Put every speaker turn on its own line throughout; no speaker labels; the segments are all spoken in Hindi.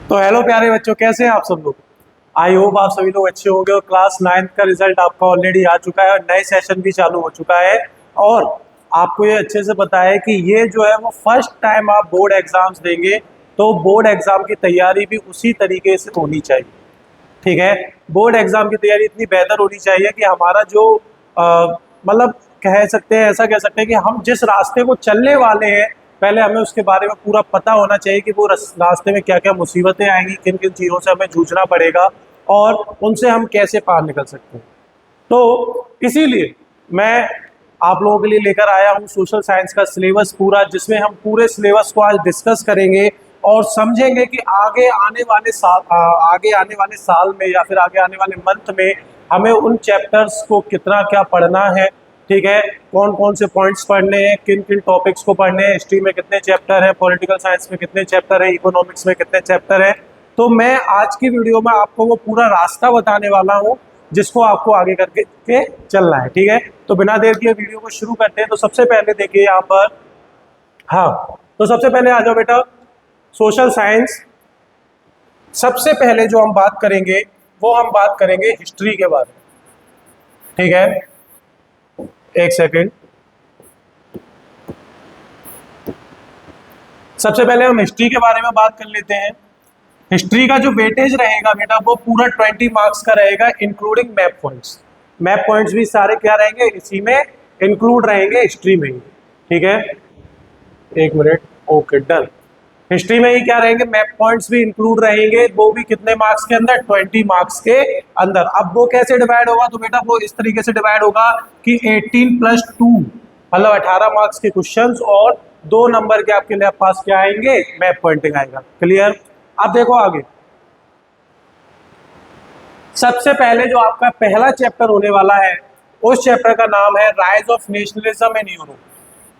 तो हेलो प्यारे बच्चों, कैसे हैं आप सब लोग। आई होप आप सभी लोग अच्छे होंगे और क्लास 9th का रिजल्ट आपका ऑलरेडी आ चुका है और नए सेशन भी चालू हो चुका है। और आपको ये अच्छे से पता है कि ये जो है वो फर्स्ट टाइम आप बोर्ड एग्जाम्स देंगे, तो बोर्ड एग्जाम की तैयारी भी उसी तरीके से होनी चाहिए। ठीक है, बोर्ड एग्जाम की तैयारी इतनी बेहतर होनी चाहिए कि हमारा जो मतलब कह सकते हैं, ऐसा कह सकते हैं कि हम जिस रास्ते को चलने वाले हैं पहले हमें उसके बारे में पूरा पता होना चाहिए कि वो रास्ते में क्या क्या मुसीबतें आएंगी, किन किन चीज़ों से हमें जूझना पड़ेगा और उनसे हम कैसे पार निकल सकते हैं। तो इसीलिए मैं आप लोगों के लिए लेकर आया हूँ सोशल साइंस का सिलेबस पूरा, जिसमें हम पूरे सिलेबस को आज डिस्कस करेंगे और समझेंगे कि आगे आने वाले साल में या फिर आगे आने वाले मंथ में हमें उन चैप्टर्स को कितना क्या पढ़ना है। ठीक है, कौन कौन से पॉइंट्स पढ़ने हैं, किन किन टॉपिक्स को पढ़ने हैं, हिस्ट्री में कितने चैप्टर हैं, पॉलिटिकल साइंस में कितने चैप्टर हैं, इकोनॉमिक्स में कितने चैप्टर हैं। तो मैं आज की वीडियो में आपको वो पूरा रास्ता बताने वाला हूँ जिसको आपको आगे करके के चलना है। ठीक है, तो बिना देर किए वीडियो को शुरू करते हैं। तो सबसे पहले देखिए यहाँ पर, हाँ, तो सबसे पहले आ जाओ बेटा, सोशल साइंस। सबसे पहले जो हम बात करेंगे वो हम बात करेंगे हिस्ट्री के बारे में। ठीक है, एक सेकेंड। सबसे पहले हम हिस्ट्री के बारे में बात कर लेते हैं। हिस्ट्री का जो वेटेज रहेगा बेटा वो पूरा 20 मार्क्स का रहेगा, including map points. Map points भी सारे क्या रहेंगे, इसी में इंक्लूड रहेंगे, हिस्ट्री में ही। ठीक है, एक मिनट, ओके डन। हिस्ट्री में ही क्या रहेंगे, मैप पॉइंट्स भी इंक्लूड रहेंगे, वो भी कितने मार्क्स के अंदर, 20 मार्क्स के अंदर। अब वो कैसे डिवाइड होगा, तो बेटा वो इस तरीके से डिवाइड होगा कि 18+2 मतलब 18 मार्क्स के क्वेश्चंस और 2 नंबर के आपके लिए पास क्या आएंगे, मैप पॉइंटिंग आएगा। क्लियर। अब देखो आगे, सबसे पहले जो आपका पहला चैप्टर होने वाला है उस चैप्टर का नाम है rise of nationalism in Europe.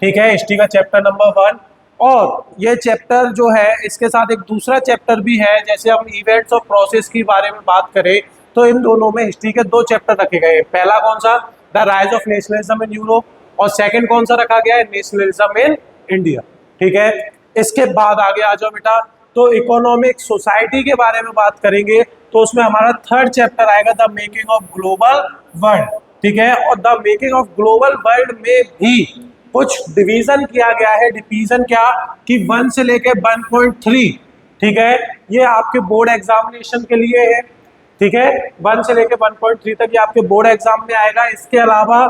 ठीक है, हिस्ट्री का चैप्टर नंबर 1। और ये चैप्टर जो है इसके साथ एक दूसरा चैप्टर भी है। जैसे हम इवेंट्स और प्रोसेस के बारे में बात करें तो इन दोनों में हिस्ट्री के 2 चैप्टर रखे गए। पहला कौन सा, the rise of nationalism in Europe, और सेकंड कौन सा रखा गया है, नेशनलिज्म इन इंडिया। ठीक है, इसके बाद आगे आ जाओ बेटा, तो इकोनॉमिक सोसाइटी के बारे में बात करेंगे तो उसमें हमारा 3rd चैप्टर आएगा, the making of global world. ठीक है, और the making of global world में भी कुछ डिवीजन किया गया है। डिवीजन क्या कि 1 से लेके 1.3। ठीक है, ये आपके बोर्ड एग्जामिनेशन के लिए है। ठीक है, 1 से लेके 1.3 तक ये आपके बोर्ड एग्जाम में आएगा। इसके अलावा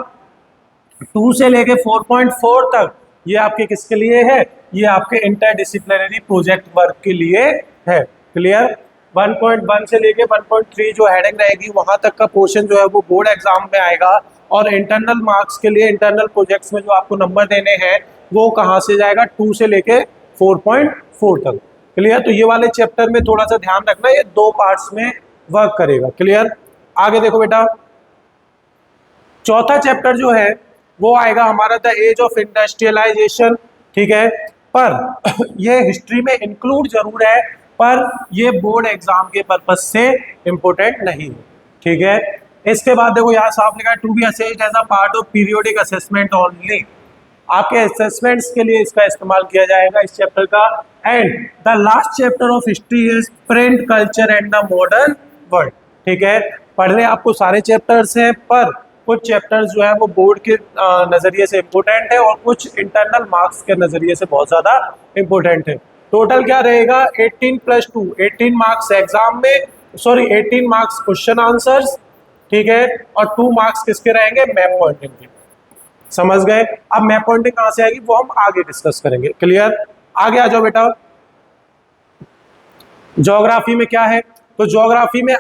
2 से लेके 4.4 तक ये आपके किसके लिए है, ये आपके इंटरडिसिप्लिनरी प्रोजेक्ट वर्क के लिए है। क्लियर। 1.1 से लेके 1.3 जो हेडिंग रहेगी वहां तक का पोर्शन जो है वो बोर्ड एग्जाम में आएगा। और इंटरनल मार्क्स के लिए इंटरनल प्रोजेक्ट्स में जो आपको नंबर देने हैं वो कहाँ से जाएगा, 2 से लेके 4.4 तक। क्लियर। तो ये वाले चैप्टर में थोड़ा सा ध्यान रखना, ये 2 पार्ट्स में वर्क करेगा। क्लियर। आगे देखो बेटा, चौथा चैप्टर जो है वो आएगा हमारा द एज ऑफ इंडस्ट्रियलाइजेशन। ठीक है, पर ये हिस्ट्री में इंक्लूड जरूर है पर ये बोर्ड एग्जाम के पर्पज से इंपोर्टेंट नहीं है। ठीक है, इसके बाद देखो यहाँ साफ लिखा है, to be assessed as a part of periodic assessment only. आपके असेसमेंट्स के लिए इसका इस्तेमाल किया जाएगा इस चैप्टर का। And the last chapter of history is print culture and the modern world. ठीक है, पढ़ने आपको सारे चैप्टर्स हैं पर कुछ चैप्टर्स जो है वो बोर्ड के नजरिए से इम्पोर्टेंट है और कुछ इंटरनल मार्क्स के नजरिए से बहुत ज्यादा इम्पोर्टेंट है। टोटल क्या रहेगा, 18+2, 18 मार्क्स एग्जाम में, सॉरी 18 मार्क्स क्वेश्चन आंसर्स। ठीक है, और 2 मार्क्स किसके रहेंगे, मैप पॉइंटिंग के। समझ गए। अब मैप पॉइंटिंग कहां से आएगी वो हम आगे डिस्कस करेंगे। क्लियर। आगे आ जाओ बेटा, ज्योग्राफी में क्या है, तो ज्योग्राफी में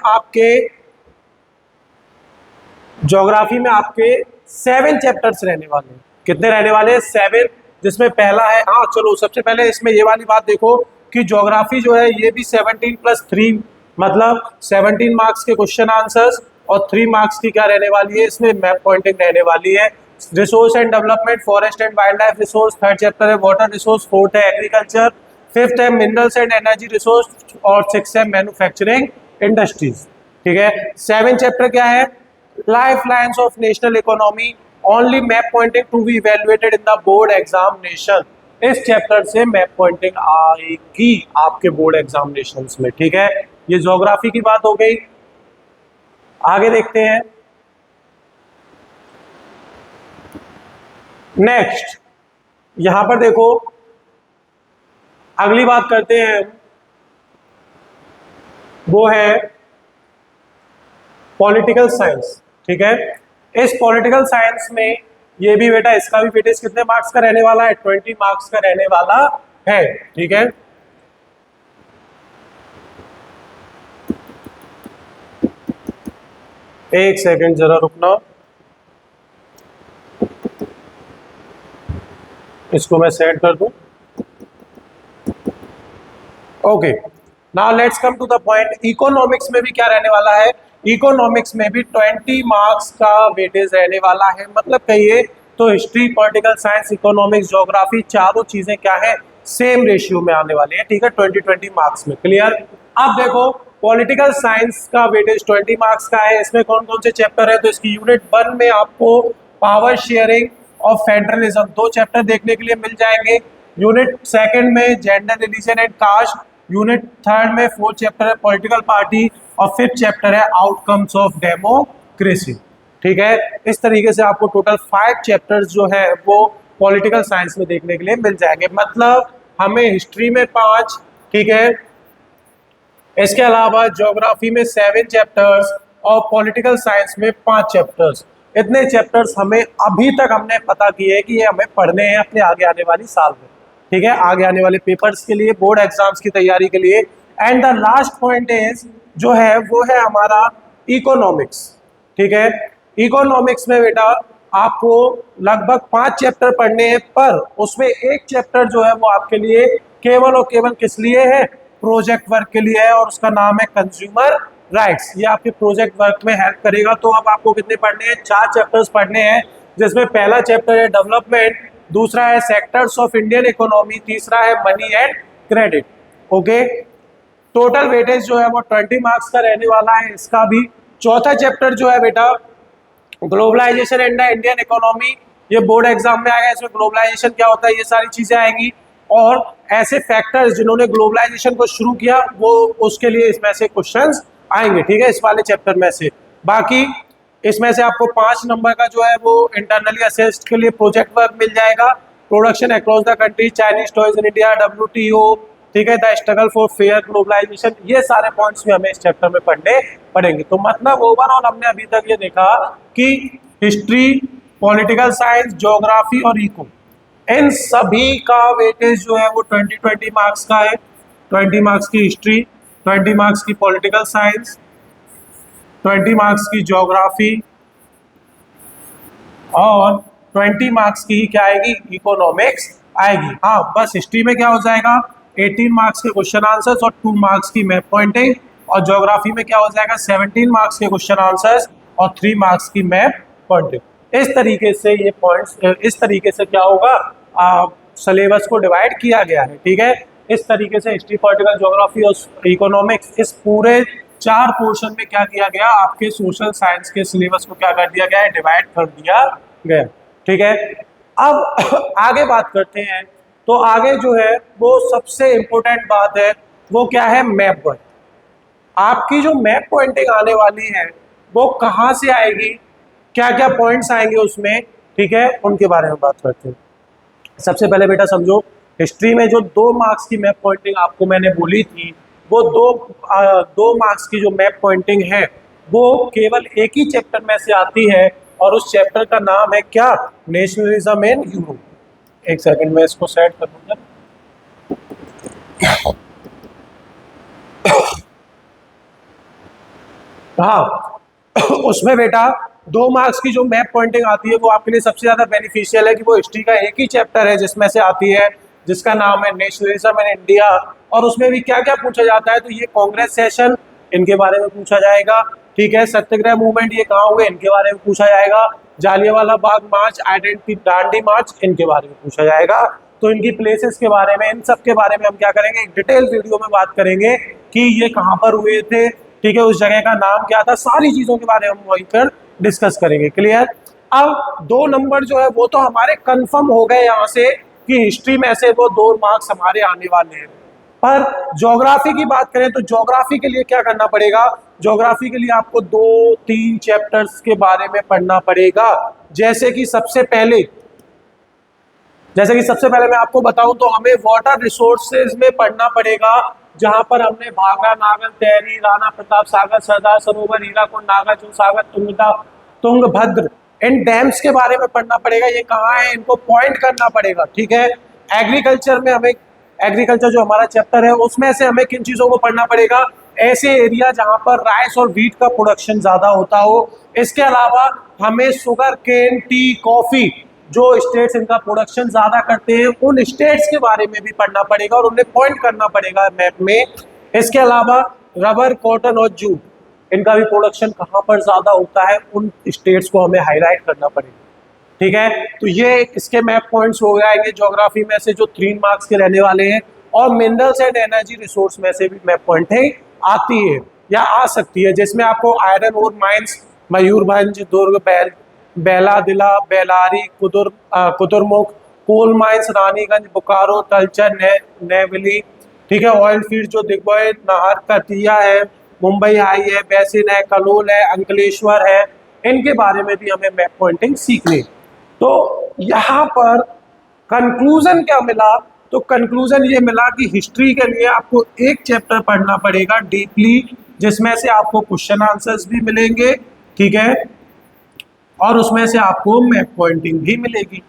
आपके 7 चैप्टर्स रहने वाले हैं। कितने रहने वाले हैं, 7, जिसमें पहला है, हाँ चलो सबसे पहले इसमें ये वाली बात देखो कि ज्योग्राफी जो है ये भी 17+3 मतलब 17 मार्क्स के क्वेश्चन आंसर्स और 3 मार्क्स की क्या रहने वाली है, इसमें मैप पॉइंटिंग रहने वाली है। Resource and development, forest and wild life resource 3rd chapter है, वाटर रिसोर्स 4th है, एग्रीकल्चर 5th है, मिनरल्स एंड एनर्जी रिसोर्स और 6th है, मैन्युफैक्चरिंग इंडस्ट्रीज। ठीक है, 7 चैप्टर क्या है, life lines of national economy, only map pointing to be evaluated in the board examination. इस चैप्टर से मैप पॉइंटिंग आएगी आपके बोर्ड एग्जामिनेशंस में। ठीक है, ये ज्योग्राफी की बात हो गई। आगे देखते हैं। नेक्स्ट यहां पर देखो, अगली बात करते हैं, वो है पॉलिटिकल साइंस। ठीक है, इस पॉलिटिकल साइंस में ये भी बेटा, इसका भी वेटेज कितने मार्क्स का रहने वाला है? 20 मार्क्स का रहने वाला है। ठीक है, एक सेकंड जरा रुकना, इसको मैं सेट कर दूं। Okay, now let's come to the point. Economics में भी क्या रहने वाला है? इकोनॉमिक्स में भी 20 मार्क्स का वेटेज रहने वाला है। मतलब कहिए तो history, political science, economics, geography, चारों चीजें क्या है? सेम रेशियो में आने वाली है। ठीक है, 20 मार्क्स में। क्लियर? अब देखो, पॉलिटिकल साइंस का वेटेज 20 मार्क्स का है। इसमें कौन कौन से चैप्टर है? तो इसकी यूनिट 1 में आपको पावर शेयरिंग और फेडरलिज्म 2 चैप्टर देखने के लिए मिल जाएंगे। यूनिट 2 में gender, religion and caste. Unit 3 में 4 चैप्टर है पॉलिटिकल पार्टी, और 5th चैप्टर है आउटकम्स ऑफ डेमोक्रेसी। ठीक है, इस तरीके से आपको टोटल 5 चैप्टर्स जो है वो पॉलिटिकल साइंस में देखने के लिए मिल जाएंगे। मतलब हमें हिस्ट्री में 5, ठीक है, इसके अलावा ज्योग्राफी में 7 चैप्टर्स और पॉलिटिकल साइंस में 5 चैप्टर्स। इतने चैप्टर्स हमें अभी तक हमने पता किए हैं कि ये हमें पढ़ने हैं अपने आगे आने वाली साल में। ठीक है, आगे आने वाले पेपर्स के लिए, बोर्ड एग्जाम्स की तैयारी के लिए। And the last point is जो है वो है हमारा इकोनॉमिक्स। ठीक है, इकोनॉमिक्स में बेटा आपको लगभग 5 चैप्टर पढ़ने हैं, पर उसमें एक चैप्टर जो है वो आपके लिए केवल और केवल किस लिए है? प्रोजेक्ट वर्क के लिए है, और उसका नाम है कंज्यूमर राइट्स। ये आपके प्रोजेक्ट वर्क में हेल्प करेगा। तो अब आपको कितने पढ़ने हैं? 4 चैप्टर्स पढ़ने हैं, जिसमें पहला चैप्टर है डेवलपमेंट, दूसरा है सेक्टर्स ऑफ इंडियन इकोनॉमी, तीसरा है money and credit. Okay, total weightage जो है वो 20 मार्क्स का रहने वाला है इसका भी। चौथा चैप्टर जो है बेटा globalisation and the Indian economy, ये बोर्ड एग्जाम में आएगा। इसमें ग्लोबलाइजेशन क्या होता है, ये सारी चीजें आएंगी, और ऐसे फैक्टर्स जिन्होंने ग्लोबलाइजेशन को शुरू किया वो, उसके लिए इसमें से क्वेश्चंस आएंगे। ठीक है, इस वाले चैप्टर में से। बाकी इसमें से आपको 5 नंबर का जो है वो इंटरनली असेस्ड के लिए प्रोजेक्ट वर्क मिल जाएगा। Production across the country, Chinese toys in India, WTO, ठीक है, the struggle for fair globalisation, ये सारे पॉइंट्स भी हमें इस चैप्टर में पढ़ने पड़ेंगे। तो मतलब ओवरऑल हमने अभी तक ये देखा कि हिस्ट्री, पॉलिटिकल साइंस, ज्योग्राफी और इको, इन सभी का वेटेज जो है वो 20 मार्क्स का है। 20 मार्क्स की हिस्ट्री, 20 मार्क्स की पॉलिटिकल साइंस, 20 मार्क्स की ज्योग्राफी, और 20 मार्क्स की क्या आएगी? इकोनॉमिक्स आएगी। हाँ, बस हिस्ट्री में क्या हो जाएगा? 18 मार्क्स के क्वेश्चन आंसर्स और 2 मार्क्स की मैप पॉइंटिंग, और ज्योग्राफी में क्या हो जाएगा? 17 मार्क्स के क्वेश्चन आंसर्स और 3 मार्क्स की मैप पॉइंटिंग। इस तरीके से ये पॉइंट्स, इस तरीके से क्या होगा, सिलेबस को डिवाइड किया गया है। ठीक है, इस तरीके से हिस्ट्री, पॉलिटिकल, ज्योग्राफी और इकोनॉमिक्स, इस पूरे 4 पोर्शन में क्या किया गया? आपके सोशल साइंस के सिलेबस को क्या कर दिया गया है? डिवाइड कर दिया गया। ठीक है, अब आगे बात करते हैं। तो आगे जो है वो सबसे इंपॉर्टेंट बात है, वो क्या है? Map work. आपकी जो मैप पॉइंटिंग आने वाली है वो कहाँ से आएगी, क्या क्या पॉइंट्स आएंगे उसमें, ठीक है, उनके बारे में बात करते हैं। सबसे पहले बेटा समझो, हिस्ट्री में जो 2 मार्क्स की मैप पॉइंटिंग आपको मैंने बोली थी, वो दो मार्क्स की जो मैप पॉइंटिंग है वो केवल एक ही चैप्टर में से आती है, और उस चैप्टर का नाम है क्या? Nationalism in Europe. एक सेकंड में इसको सेट कर दूंगा। हाँ, उसमें बेटा 2 मार्क्स की जो मैप पॉइंटिंग आती है वो आपके लिए सबसे ज्यादा बेनिफिशियल है कि वो हिस्ट्री का एक ही चैप्टर है जिसमें से आती है, जिसका नाम है नेशनलिज्म इन इंडिया। और उसमें भी क्या क्या पूछा जाता है? तो ये कांग्रेस सेशन, इनके बारे में पूछा जाएगा। ठीक है, सत्याग्रह मूवमेंट ये कहाँ हुए, इनके बारे में पूछा जाएगा। जालियांवाला बाग मार्च, आइडेंटिटी दांडी मार्च, इनके बारे में पूछा जाएगा। तो इनकी प्लेसेस के बारे में, इन सब के बारे में हम क्या करेंगे? एक डिटेल वीडियो में बात करेंगे कि ये कहाँ पर हुए थे, ठीक है, उस जगह का नाम क्या था, सारी चीजों के बारे में हम वहीं पर डिस्कस करेंगे। क्लियर? अब 2 नंबर जो है वो तो हमारे कंफर्म हो गए यहाँ से कि हिस्ट्री में से वो 2 मार्क्स हमारे आने वाले हैं। पर ज्योग्राफी की बात करें तो ज्योग्राफी के लिए क्या करना पड़ेगा, ज्योग्राफी के लिए आपको 2-3 चैप्टर्स के बारे में पढ़ना पड़ेगा। जैसे कि सबसे पहले मैं आपको बताऊं तो हमें वाटर रिसोर्सेज में पढ़ना पड़ेगा, जहां पर हमने भाखड़ा, नागल, तहरी, राणा प्रताप सागर, सरदार सरोवर, हीराकुंड, नागार्जुन सागर, तुंगभद्र, इन डैम्स के बारे में पढ़ना पड़ेगा। ये कहाँ है, इनको पॉइंट करना पड़ेगा, ठीक है। एग्रीकल्चर में हमें, एग्रीकल्चर जो हमारा चैप्टर है उसमें से हमें किन चीजों को पढ़ना पड़ेगा, ऐसे एरिया जहां पर राइस और व्हीट का प्रोडक्शन ज्यादा होता हो। इसके अलावा हमें शुगर केन, टी, कॉफी, जो स्टेट्स इनका प्रोडक्शन ज्यादा करते हैं उन स्टेट्स के बारे में भी पढ़ना पड़ेगा और उन्हें पॉइंट करना पड़ेगा मैप में। इसके अलावा रबर, कॉटन और जूट, इनका भी प्रोडक्शन कहाँ पर ज्यादा होता है, उन स्टेट्स को हमें हाईलाइट करना पड़ेगा, ठीक है। तो ये इसके मैप पॉइंट्स हो जाएंगे ज्योग्राफी में से, जो 3 मार्क्स के रहने वाले हैं। और मिनरल्स एंड एनर्जी रिसोर्स में से भी मैप पॉइंट है, आती है या आ सकती है, जिसमें आपको आयरन ओर माइंस, मयूरभंज, दुर्ग, बेलादिला, बेलारी, कुतुरमुख, कोल माइंस, रानीगंज, बोकारो, तलचर, नेवली, ठीक है। ऑयल फील्ड जो दिग्विजय, नाहर, कतिया है, मुंबई हाई है, बैसिन है, कलोल है, अंकलेश्वर है, इनके बारे में भी हमें मैप पॉइंटिंग सीखनी। तो यहाँ पर कंक्लूजन क्या मिला, तो कंक्लूजन ये मिला कि हिस्ट्री के लिए आपको एक चैप्टर पढ़ना पड़ेगा डीपली, जिसमें से आपको क्वेश्चन आंसर्स भी मिलेंगे, ठीक है, और उसमें से आपको मैप पॉइंटिंग भी मिलेगी।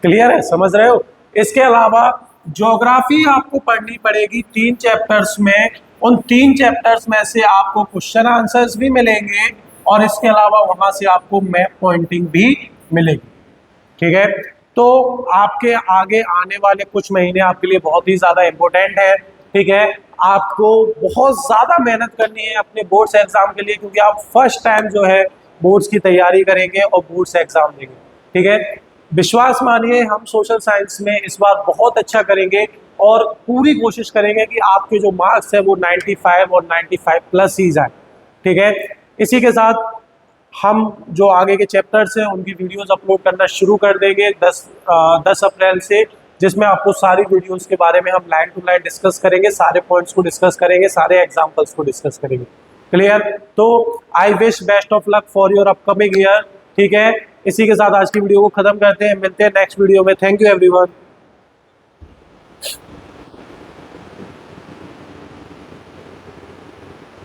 क्लियर है, समझ रहे हो। इसके अलावा ज्योग्राफी आपको पढ़नी पड़ेगी 3 चैप्टर्स में, उन 3 चैप्टर्स में से आपको क्वेश्चन आंसर्स भी मिलेंगे और इसके अलावा वहां से आपको मैप पॉइंटिंग भी मिलेगी, ठीक है। तो आपके आगे आने वाले कुछ महीने आपके लिए बहुत ही ज्यादा इंपॉर्टेंट है, ठीक है। आपको बहुत ज्यादा मेहनत करनी है अपने बोर्ड्स एग्जाम के लिए, क्योंकि आप फर्स्ट टाइम जो है बोर्ड्स की तैयारी करेंगे और बोर्ड्स एग्जाम देंगे, ठीक है। विश्वास मानिए, हम सोशल साइंस में इस बार बहुत अच्छा करेंगे और पूरी कोशिश करेंगे कि आपके जो मार्क्स है वो 95 और 95 प्लस ही जाए, ठीक है। इसी के साथ हम जो आगे के चैप्टर्स हैं उनकी वीडियोस अपलोड करना शुरू कर देंगे 10 अप्रैल से, जिसमें आपको सारी वीडियोस के बारे में हम लाइन टू लाइन डिस्कस करेंगे, सारे पॉइंट्स को डिस्कस करेंगे, सारे एग्जांपल्स को डिस्कस करेंगे। क्लियर। तो I wish best of luck for your upcoming year, ठीक है। इसी के साथ आज की वीडियो को खत्म करते हैं, मिलते हैं नेक्स्ट वीडियो में। Thank you everyone.